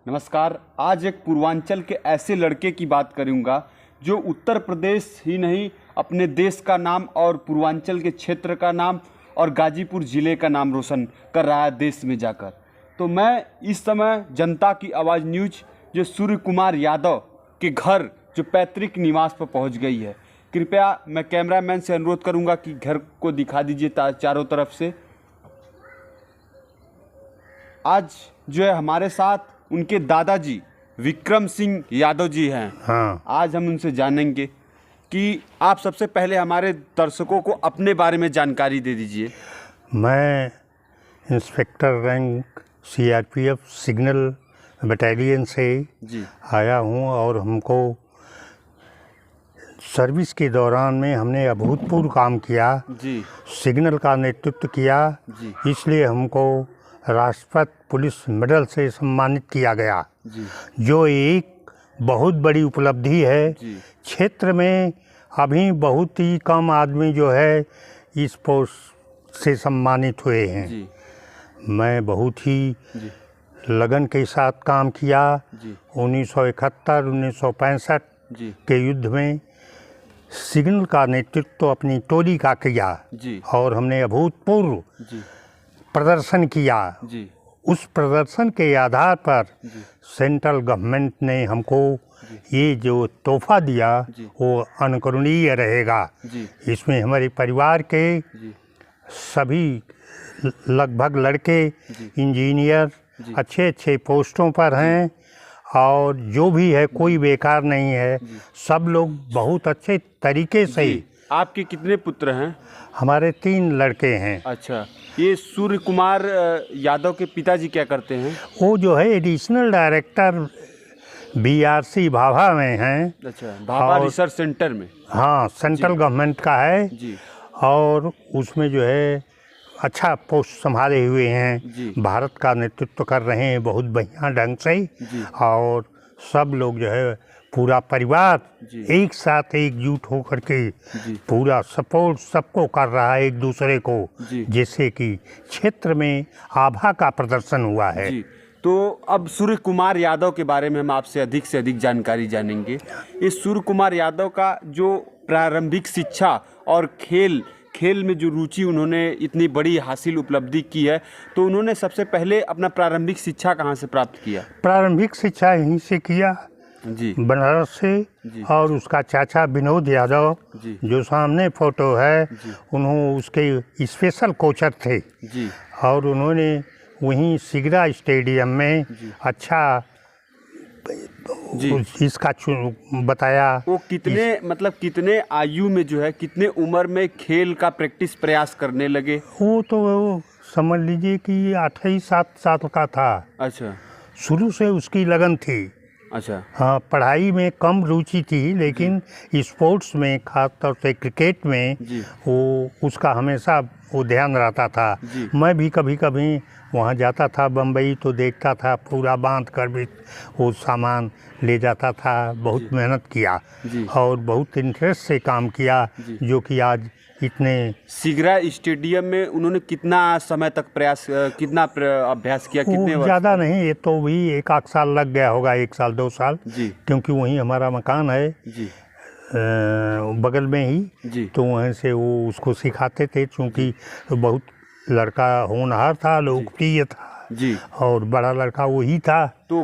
नमस्कार। आज एक पूर्वांचल के ऐसे लड़के की बात करूंगा जो उत्तर प्रदेश ही नहीं अपने देश का नाम और पूर्वांचल के क्षेत्र का नाम और गाजीपुर ज़िले का नाम रोशन कर रहा है देश में जाकर। तो मैं इस समय जनता की आवाज़ न्यूज जो सूर्य कुमार यादव के घर जो पैतृक निवास पर पहुंच गई है, कृपया मैं कैमरामैन से अनुरोध करूंगा कि घर को दिखा दीजिए चारों तरफ से। आज जो है हमारे साथ उनके दादाजी विक्रम सिंह यादव जी हैं। हाँ। आज हम उनसे जानेंगे कि आप सबसे पहले हमारे दर्शकों को अपने बारे में जानकारी दे दीजिए। मैं inspector rank CRPF signal battalion से जी आया हूँ और हमको सर्विस के दौरान में हमने अभूतपूर्व काम किया, जी सिग्नल का नेतृत्व किया, जी इसलिए हमको राष्ट्रपति पुलिस मेडल से सम्मानित किया गया, जी जो एक बहुत बड़ी उपलब्धि है। जी क्षेत्र में अभी बहुत ही कम आदमी जो है इस पोस्ट से सम्मानित हुए हैं। जी मैं बहुत ही जी लगन के साथ काम किया। जी 1971 1965 जी के युद्ध में सिग्नल का नेतृत्व अपनी टोली का किया जी और हमने अभूतपूर्व जी प्रदर्शन किया। जी उस प्रदर्शन के आधार पर जी सेंट्रल गवर्नमेंट ने हमको ये जो तोहफा दिया जी वो अनुकरणीय रहेगा। जी इसमें हमारे परिवार के जी सभी लगभग लड़के इंजीनियर जी अच्छे अच्छे पोस्टों पर हैं और जो भी है कोई बेकार नहीं है, सब लोग बहुत अच्छे तरीके से। जी। आपके कितने पुत्र हैं? हमारे 3 लड़के हैं। अच्छा, ये सूर्य कुमार यादव के पिताजी क्या करते हैं? वो जो है एडिशनल डायरेक्टर बीआरसी भाभा में हैं। अच्छा, भाभा और- रिसर्च सेंटर में। हाँ, सेंट्रल गवर्नमेंट का है जी और उसमें जो है अच्छा पोस्ट संभाले हुए हैं। जी भारत का नेतृत्व कर रहे हैं बहुत बढ़िया ढंग से जी और सब लोग जो है पूरा परिवार जी एक साथ एकजुट होकर के जी पूरा सपोर्ट सबको कर रहा है एक दूसरे को, जी जैसे कि क्षेत्र में आभा का प्रदर्शन हुआ है। जी। तो अब सूर्य कुमार यादव के बारे में हम आपसे अधिक से अधिक जानकारी जानेंगे। इस सूर्य कुमार यादव का जो प्रारंभिक शिक्षा और खेल में जो रुचि उन्होंने इतनी बड़ी हासिल उपलब्धि की है, तो उन्होंने सबसे पहले अपना प्रारंभिक शिक्षा कहाँ से प्राप्त किया? प्रारंभिक शिक्षा यहीं से किया, जी बनारस से। जी और उसका चाचा विनोद यादव जी जो सामने फोटो है, जी उन्होंने उसके स्पेशल कोचर थे जी और उन्होंने वहीं सिगरा स्टेडियम में जी अच्छा जी। इसका बताया। वो कितने आयु में जो है, कितने उम्र में खेल का प्रैक्टिस प्रयास करने लगे? वो तो वो समझ लीजिए कि 8-7 साल का था। अच्छा शुरू से उसकी लगन थी। अच्छा हाँ, पढ़ाई में कम रुचि थी लेकिन स्पोर्ट्स में खास तौर से क्रिकेट में जी वो उसका हमेशा वो ध्यान रहता था। जी मैं भी कभी कभी वहाँ जाता था बम्बई तो देखता था, पूरा बांध कर भी वो सामान ले जाता था। बहुत मेहनत किया जी और बहुत इंटरेस्ट से काम किया, जी। जो कि आज इतने। सिगरा स्टेडियम में उन्होंने कितना समय तक अभ्यास किया? कितने वर्ष? ज़्यादा नहीं, ये तो भी 1 साल लग गया होगा, 1 साल 2 साल, जी क्योंकि वहीं हमारा मकान है जी बगल में ही। जी तो वहीं से वो उसको सिखाते थे, क्योंकि बहुत लड़का होनहार था, लोकप्रिय था जी। और बड़ा लड़का वही था। तो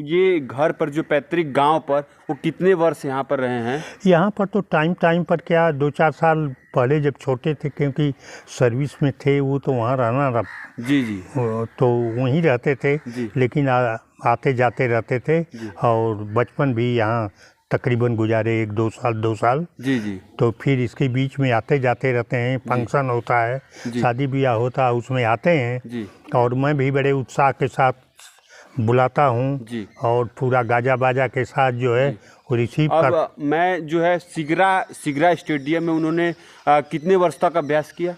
ये घर पर जो पैतृक गांव पर वो कितने वर्ष यहाँ पर रहे हैं? यहाँ पर तो टाइम पर क्या 2-4 साल पहले जब छोटे थे, क्योंकि सर्विस में थे वो, तो वहाँ रहना जी जी तो वहीं रहते थे जी लेकिन आते जाते रहते थे जी और बचपन भी यहाँ तकरीबन गुजारे 1-2 साल 2 साल। जी जी तो फिर इसके बीच में आते जाते रहते हैं, फंक्शन होता है, जी। शादी ब्याह होता है, उसमें आते हैं जी और मैं भी बड़े उत्साह के साथ बुलाता हूँ जी। और पूरा गाजा बाजा के साथ जो है वो रिसीव कर। अब मैं जो है सिगरा स्टेडियम में उन्होंने कितने वर्ष तक अभ्यास किया?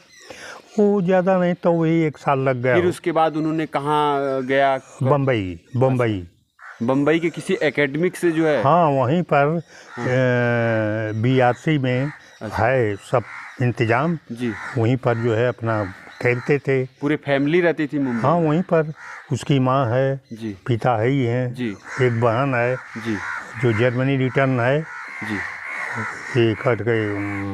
वो ज़्यादा नहीं तो वही 1 साल लग गया। फिर उसके बाद उन्होंने कहाँ गया? बम्बई बम्बई के किसी एकेडमिक से जो है? हाँ, वहीं पर बीआरसी में है सब इंतजाम, जी वहीं पर जो है अपना खेलते थे। पूरी फैमिली रहती थी मुंबई? हाँ, वहीं पर उसकी माँ है जी पिता है ही हैं जी एक बहन है जी जो जर्मनी रिटर्न है जी। ये करके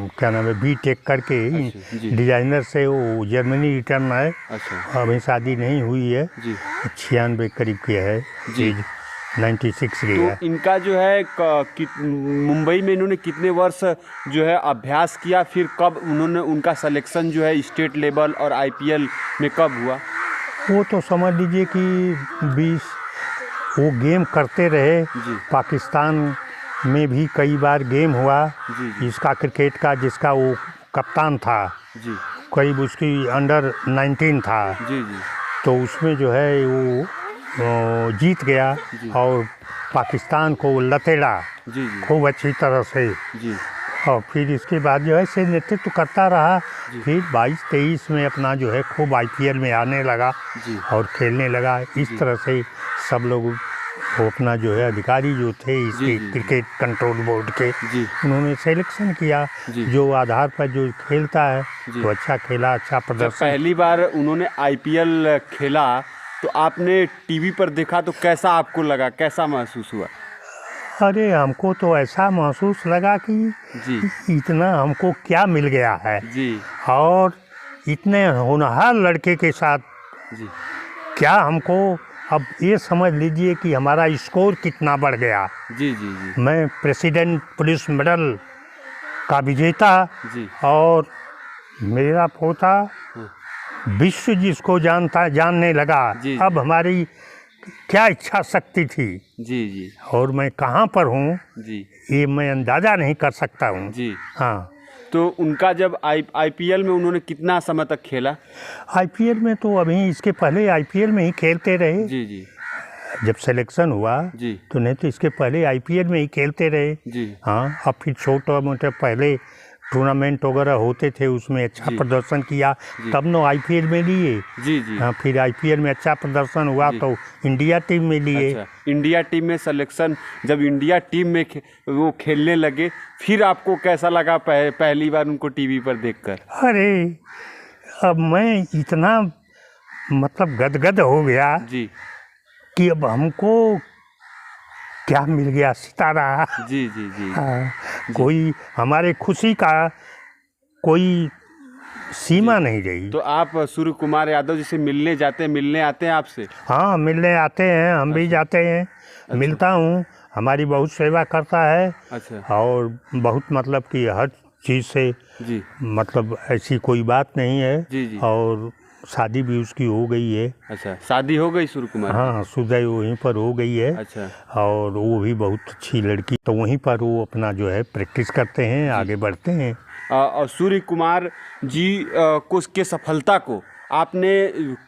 क्या नाम है बीटेक करके अच्छा, जी। डिजाइनर से वो जर्मनी रिटर्न है। अच्छा अभी शादी नहीं हुई है, जी 96 करीब की है जी। एज, 96 की है। तो इनका जो है मुंबई में इन्होंने कितने वर्ष जो है अभ्यास किया, फिर कब उन्होंने उनका सिलेक्शन जो है स्टेट लेवल और आईपीएल में कब हुआ? वो तो समझ लीजिए कि 20 वो गेम करते रहे। जी पाकिस्तान में भी कई बार गेम हुआ जी जी इसका क्रिकेट का, जिसका वो कप्तान था, जी करीब उसकी अंडर 19 था, जी जी तो उसमें जो है वो जीत गया जी। और पाकिस्तान को लतेड़ा जी जी खूब अच्छी तरह से। जी और फिर इसके बाद जो है से नेतृत्व करता रहा। फिर 22-23 में अपना जो है खूब आईपीएल में आने लगा जी और खेलने लगा। इस जी। तरह से सब लोग वो अपना जो है अधिकारी जो थे इसके जी, जी। क्रिकेट कंट्रोल बोर्ड के, जी उन्होंने सिलेक्शन किया जी। जो आधार पर जो खेलता है जी। तो अच्छा खेला, अच्छा जब प्रदर्शन। पहली बार उन्होंने आईपीएल खेला तो आपने टीवी पर देखा तो कैसा आपको लगा, कैसा महसूस हुआ? अरे हमको तो ऐसा महसूस लगा कि जी इतना हमको क्या मिल गया है, जी और इतने होनहार लड़के के साथ जी क्या हमको अब ये समझ लीजिए कि हमारा स्कोर कितना बढ़ गया। जी जी जी मैं प्रेसिडेंट पुलिस मेडल का विजेता जी और मेरा पोता विश्व जिसको जानने लगा। जी, अब हमारी क्या इच्छा शक्ति थी जी जी और मैं कहाँ पर हूँ जी ये मैं अंदाज़ा नहीं कर सकता हूँ। जी। हाँ, तो उनका जब आईपीएल में उन्होंने कितना समय तक खेला? आईपीएल में तो अभी इसके पहले आईपीएल में ही खेलते रहे। जी जी जब सिलेक्शन हुआ जी तो नहीं तो इसके पहले आईपीएल में ही खेलते रहे। जी हाँ, अब फिर छोटा मोटा पहले टूर्नामेंट वगैरह होते थे उसमें अच्छा जी। प्रदर्शन किया जी। तब न आईपीएल में लिए। जी जी। हाँ, फिर आईपीएल में अच्छा प्रदर्शन हुआ जी। तो इंडिया टीम में लिए। अच्छा, इंडिया टीम में सिलेक्शन, जब इंडिया टीम में वो खेलने लगे फिर आपको कैसा लगा पहली बार उनको टीवी पर देखकर? अरे अब मैं इतना मतलब गदगद हो गया जी कि अब हमको क्या मिल गया, सितारा। जी जी जी हाँ, कोई हमारे खुशी का कोई सीमा नहीं रही। तो आप सूर्य कुमार यादव जी से मिलने आते हैं आपसे? हाँ, मिलने आते हैं, हम भी जाते हैं, मिलता हूँ। हमारी बहुत सेवा करता है अच्छा और बहुत मतलब कि हर चीज़ से जी मतलब ऐसी कोई बात नहीं है। जी जी। और शादी भी उसकी हो गई है। अच्छा, शादी हो गई सूर्य कुमार? हाँ, सुदय वहीं पर हो गई है। अच्छा और वो भी बहुत अच्छी लड़की, तो वहीं पर वो अपना जो है प्रैक्टिस करते हैं, आगे बढ़ते हैं। और सूर्य कुमार जी के सफलता को आपने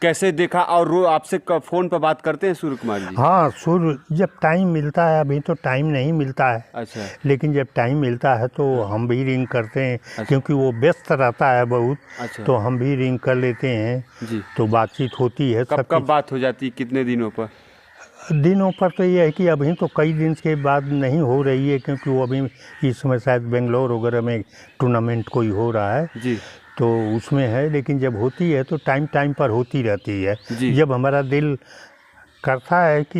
कैसे देखा, और वो आपसे फ़ोन पर बात करते हैं सूर्य कुमार जी? हाँ, सूर्य जब टाइम मिलता है, अभी तो टाइम नहीं मिलता है, अच्छा लेकिन जब टाइम मिलता है तो हम भी रिंग करते हैं। अच्छा। क्योंकि वो व्यस्त रहता है बहुत। अच्छा तो हम भी रिंग कर लेते हैं जी। तो बातचीत होती है। कब कब बात हो जाती है, कितने दिनों पर? दिनों पर तो ये है कि अभी तो कई दिन के बाद नहीं हो रही है, क्योंकि वो अभी इस समय शायद बेंगलोर वगैरह में टूर्नामेंट कोई हो रहा है जी तो उसमें है। लेकिन जब होती है तो टाइम पर होती रहती है। जी। जब हमारा दिल करता है कि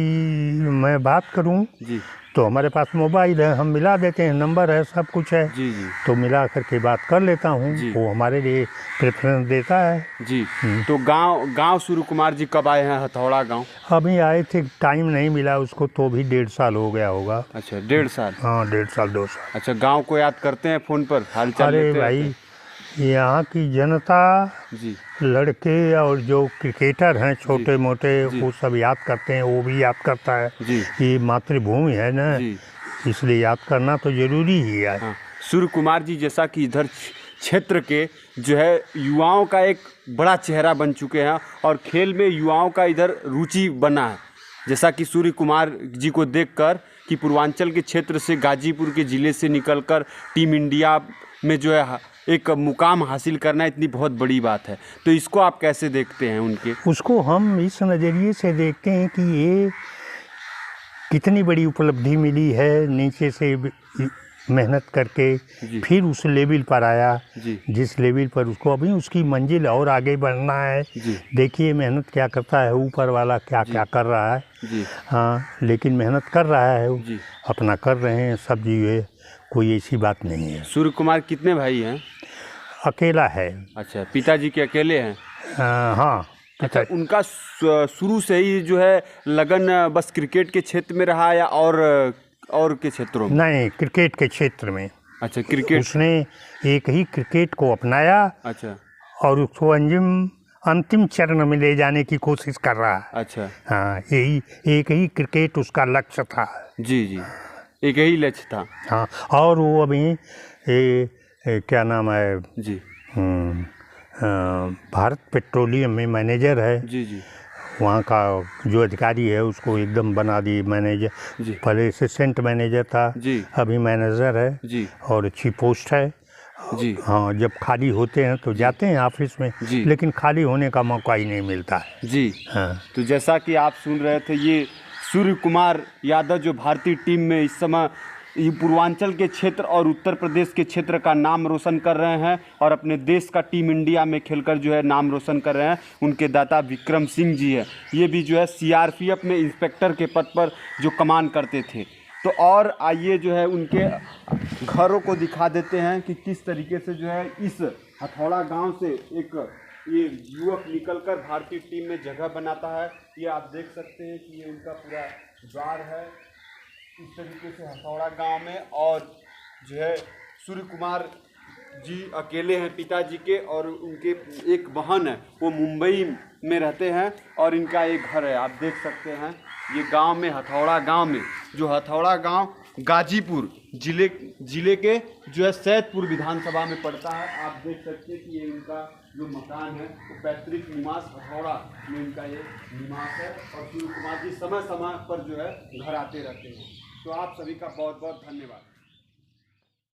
मैं बात करूं जी तो हमारे पास मोबाइल है, हम मिला देते हैं, नंबर है, सब कुछ है। जी जी तो मिला करके बात कर लेता हूँ। जी। वो हमारे लिए प्रेफरेंस देता है। जी। तो गांव सूर्य कुमार जी कब आए हैं हथौड़ा गांव? अभी आए थे, टाइम नहीं मिला उसको, तो भी 1.5 साल हो गया होगा। अच्छा, 1.5 साल। हाँ, 1.5 साल 2 साल। अच्छा, गांव को याद करते हैं फ़ोन पर, हालचाल अरे लेते भाई, रहते यहाँ की जनता, हैं? जी लड़के और जो क्रिकेटर हैं छोटे मोटे, जी। वो सब याद करते हैं, वो भी याद करता है। जी ये मातृभूमि है ना, जी। इसलिए याद करना तो जरूरी ही है। हाँ, सूर्य कुमार जी जैसा कि इधर क्षेत्र के जो है युवाओं का एक बड़ा चेहरा बन चुके हैं और खेल में युवाओं का इधर रुचि बना है। जैसा कि सूर्य कुमार जी को देखकर कि पूर्वांचल के क्षेत्र से, गाजीपुर के ज़िले से निकलकर टीम इंडिया में जो है एक मुकाम हासिल करना इतनी बहुत बड़ी बात है। तो इसको आप कैसे देखते हैं उनके? उसको हम इस नज़रिए से देखते हैं कि ये कितनी बड़ी उपलब्धि मिली है, नीचे से मेहनत करके जी। फिर उस लेवल पर आया जी जिस लेवल पर उसको अभी उसकी मंजिल और आगे बढ़ना है। जी देखिए मेहनत क्या करता है, ऊपर वाला क्या क्या कर रहा है। जी हाँ, लेकिन मेहनत कर रहा है वो, जी। अपना कर रहे हैं सब जी, ये कोई ऐसी बात नहीं है। सूर्य कुमार कितने भाई हैं? अकेला है। अच्छा, पिताजी के अकेले हैं? हाँ। अच्छा, उनका शुरू से ही जो है लगन बस क्रिकेट के क्षेत्र में रहा या और के क्षेत्रों में? नहीं, क्रिकेट के क्षेत्र में। अच्छा, क्रिकेट। उसने एक ही क्रिकेट को अपनाया अच्छा और उसको अंतिम चरण में ले जाने की कोशिश कर रहा है। अच्छा। हाँ, यही एक ही क्रिकेट उसका लक्ष्य था। जी जी, एक ही लक्ष्य था। हाँ, और वो अभी क्या नाम है, जी भारत पेट्रोलियम में मैनेजर है। जी जी वहाँ का जो अधिकारी है उसको एकदम बना दिए मैनेजर। जी पहले असिस्टेंट मैनेजर था, जी अभी मैनेजर है जी और अच्छी पोस्ट है। जी हाँ, जब खाली होते हैं तो जाते हैं ऑफिस में, जी। लेकिन खाली होने का मौका ही नहीं मिलता है। जी। हाँ। तो जैसा कि आप सुन रहे थे, ये सूर्य कुमार यादव जो भारतीय टीम में इस समय ये पूर्वांचल के क्षेत्र और उत्तर प्रदेश के क्षेत्र का नाम रोशन कर रहे हैं और अपने देश का टीम इंडिया में खेलकर जो है नाम रोशन कर रहे हैं। उनके दाता विक्रम सिंह जी है, ये भी जो है सीआरपीएफ में इंस्पेक्टर के पद पर जो कमान करते थे। तो और आइए जो है उनके घरों को दिखा देते हैं कि किस तरीके से जो है इस हथौड़ा गांव से एक ये युवक निकलकर भारतीय टीम में जगह बनाता है। ये आप देख सकते हैं कि ये उनका पूरा द्वार है इस तरीके से हथौड़ा गांव में। और जो है सूर्य कुमार जी अकेले हैं पिताजी के, और उनके एक बहन है वो मुंबई में रहते हैं और इनका एक घर है। आप देख सकते हैं ये गांव में, हथौड़ा गांव में, जो हथौड़ा गांव गाजीपुर जिले के जो है सैदपुर विधानसभा में पड़ता है। आप देख सकते हैं कि ये इनका जो मकान है वो पैतृक निवास हथौड़ा में इनका ये निवास है। और सूर्य कुमार जी समय समय पर जो है घर आते रहते हैं। तो आप सभी का बहुत बहुत धन्यवाद।